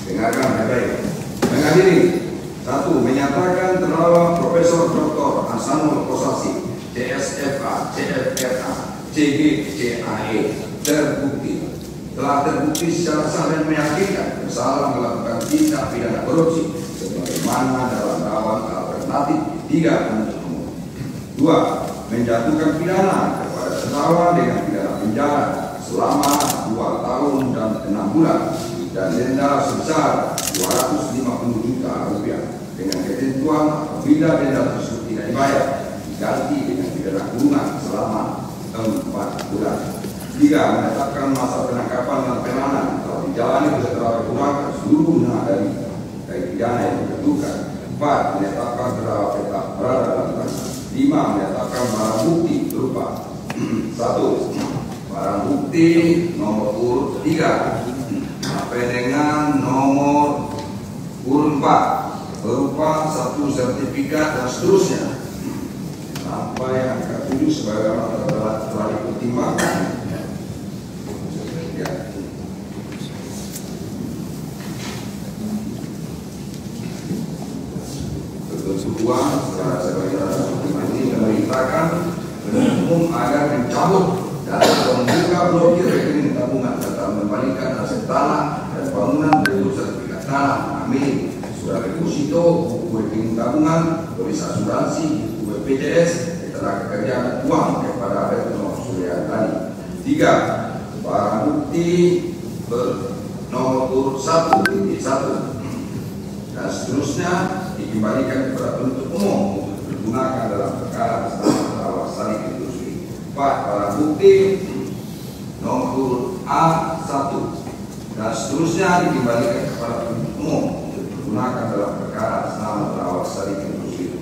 Dengarkan baik-baik. Mengadili. 1. Menyatakan terdakwa Profesor Dr. Hasanul Kosasi, CSFA, CFRA, CGCAE telah terbukti secara sah dan meyakinkan bersalah melakukan tindak pidana korupsi sebagaimana dalam dakwaan alternatif 3 penuntut umum. 2. Menjatuhkan pidana kepada terdakwa dengan pidana penjara selama 2 tahun dan 6 bulan dan denda sebesar 250 juta rupiah dengan ketentuan apabila denda tersebut tidak dibayar diganti dengan pidana kurungan selama 4 bulan. 3. Menetapkan masa penangkapan dan penahanan telah dijalani beserta kurang seluruhnya dari pidana yang ditentukan. 4. Menetapkan terdakwa tetap berada dalam tahanan. 5. Menetapkan barang bukti berupa 1. Barang bukti nomor urut 3 sampai dengan nomor urut 4 berupa 1 sertifikat dan seterusnya sampai angka 7 sebagaimana telah dipertimbangkan. Kedua, sebagai ini memerintahkan penuntut umum agar mencabut dan membuka blokir rekening tabungan serta membalikan aset tanah dan bangunan dari sertifikat tanah, amin, surat deposito, buku rekening tabungan, polis asuransi, buku BPJS, ketenaga kerjaan dan uang kepada Retno Suryatadi. 3. Barang bukti nomor urut 1.1 dan seterusnya dikembalikan kepada penuntut umum untuk digunakan dalam perkara terdakwa Sadikin Rusli. 4. Barang bukti nomor urut A1 dan seterusnya dikembalikan kepada penuntut umum untuk digunakan dalam perkara terdakwa Sadikin Rusli.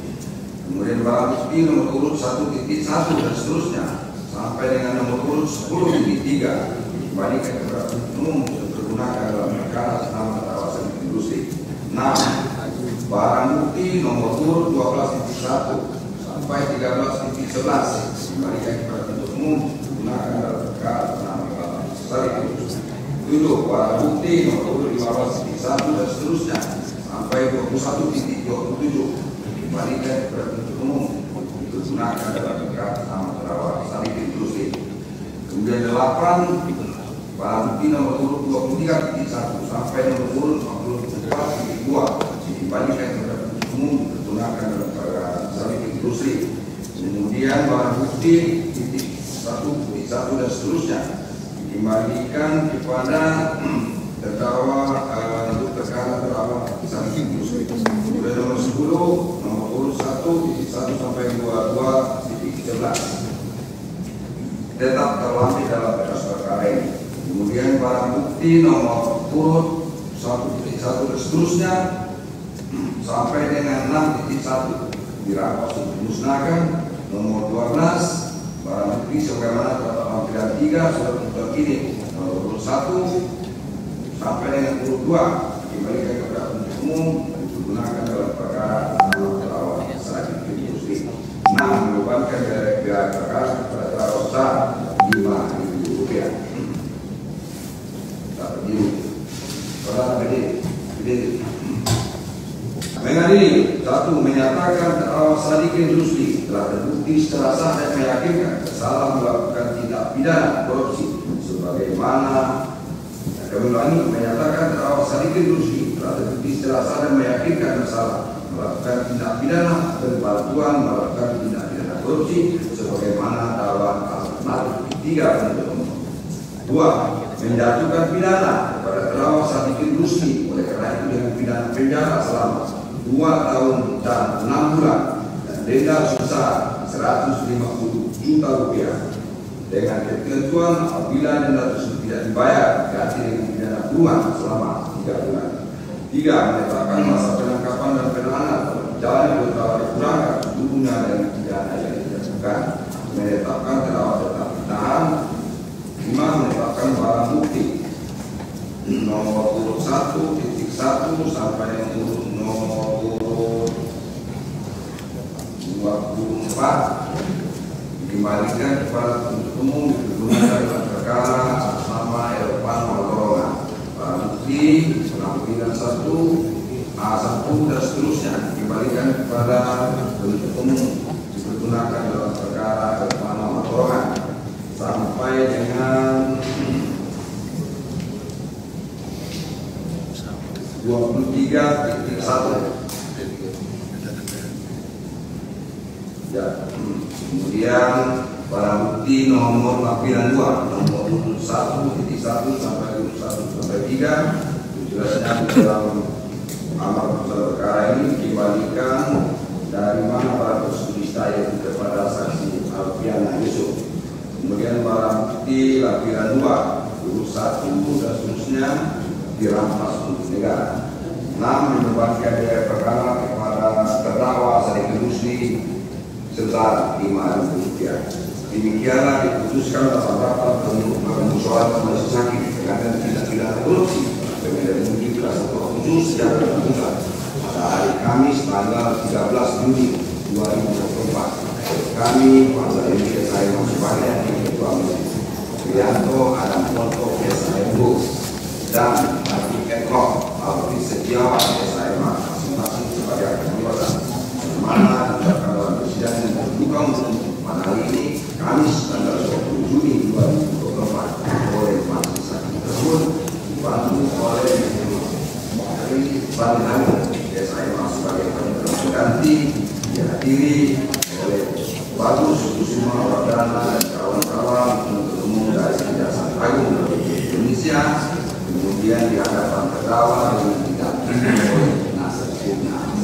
Kemudian barang bukti nomor urut 1.1 dan seterusnya sampai dengan nomor urut 10.3 dikembalikan kepada penuntut umum untuk digunakan dalam perkara terdakwa Sadikin Rusli. 6. Barang bukti nomor urut 12.1 sampai 13.11 dikembalikan kepada penuntut umum menggunakan dalam perkara terdakwa Sadikin Rusli. 7. Barang bukti nomor urut 15.1 dan seterusnya sampai 21.27 dikembalikan kepada penuntut umum untuk digunakan dalam perkara terdakwa Sadikin Rusli. Kemudian 8. Barang bukti nomor urut 23.1 sampai nomor urut 44.2 dikembalikan kepada penuntut umum digunakan dalam perkara Sadikin Rusli. Kemudian barang bukti titik 1.1 dan seterusnya dikembalikan kepada terdakwa untuk perkara terdakwa Sadikin Rusli. Kemudian nomor 10 nomor urut 1.1 sampai 22.11 tetap terlampir dalam berkas perkara ini. Kemudian barang bukti nomor urut 1.1 dan seterusnya sampai dengan 6.1 dirampas untuk dimusnahkan. Nomor 12 barang bukti sebagaimana dapat lampiran 3 surat tuntutan ini nomor urut 1 sampai dengan urut 2 dikembalikan kepada penuntut umum digunakan dalam perkara terdakwa Sadikin Rusli. 6. Membebankan biaya perkara kepada terdakwa besar Rp5.000. Tak berdiri. Saudara berdiri. Mengadili. 1. Menyatakan terdakwa Sadikin Rusli telah terbukti secara sah dan meyakinkan bersalah melakukan tindak pidana korupsi sebagaimana kami ulangi, menyatakan terdakwa Sadikin Rusli telah terbukti secara sah dan meyakinkan bersalah melakukan tindak pidana berbantuan melakukan tindak pidana korupsi sebagaimana dakwaan alternatif 3 penuntut umum. 2. Menjatuhkan pidana kepada terdakwa Sadikin Rusli oleh karena itu dengan pidana penjara selama 2 tahun dan 6 bulan dan denda sebesar 150 juta rupiah dengan ketentuan apabila denda tersebut tidak dibayar diganti dengan pidana kurungan selama 3 bulan. 3. Menetapkan masa penangkapan dan penahanan berjalan beberapa kurangkan seluruhnya dari pidana yang dijatuhkan. Menetapkan terdakwa tetap ditahan. 5. Menetapkan barang bukti nomor urut 1.1 sampai nomor urut 24 dikembalikan kepada penuntut umum digunakan dalam perkara atas nama Elvan Malcorona. Barang bukti pimpinan satu, A1 dan seterusnya dikembalikan kepada penuntut umum dipergunakan dalam perkara mana pertolongan sampai dengan 23.1. Ya, kemudian barang bukti nomor lampiran 2 nomor 1.1 sampai 1 sampai 3 jelasnya di dalam amar putusan perkara ini dikembalikan dari mana barang tersebut yaitu kepada saksi Alfiana Yusuf. Kemudian barang bukti lampiran 2 urut 1 dan seterusnya dirampas untuk negara. 6 membebankan biaya perkara kepada terdakwa Sadikin Rusli sebesar Rp5.000. Demikianlah diputuskan dalam rapat untuk permusyawaratan majelis hakim dengan tindak pidana korupsi dengan kelas khusus secara terbuka pada hari Kamis tanggal 13 Juni 2024. Kami Bangsa Indonesia saya sebagai Ketua Majelis Prianto Adam Ponto SIMO dan Martin Edhoff Alvin Setiawan SIM masing-masing sebagai anggota mana dalam persidangan yang terbuka untuk pada hari ini Kamis tanggal 20 Juni 2024 oleh majelis hakim tersebut dibantu oleh Bani Hamid SIM sebagai pengganti dihadiri oleh Bagus Kusuma Wardana dan kawan-kawan penuntut umum dari Kejaksaan Agung Indonesia, kemudian di hadapan terdakwa dengan didampingi oleh penasihat hukumnya.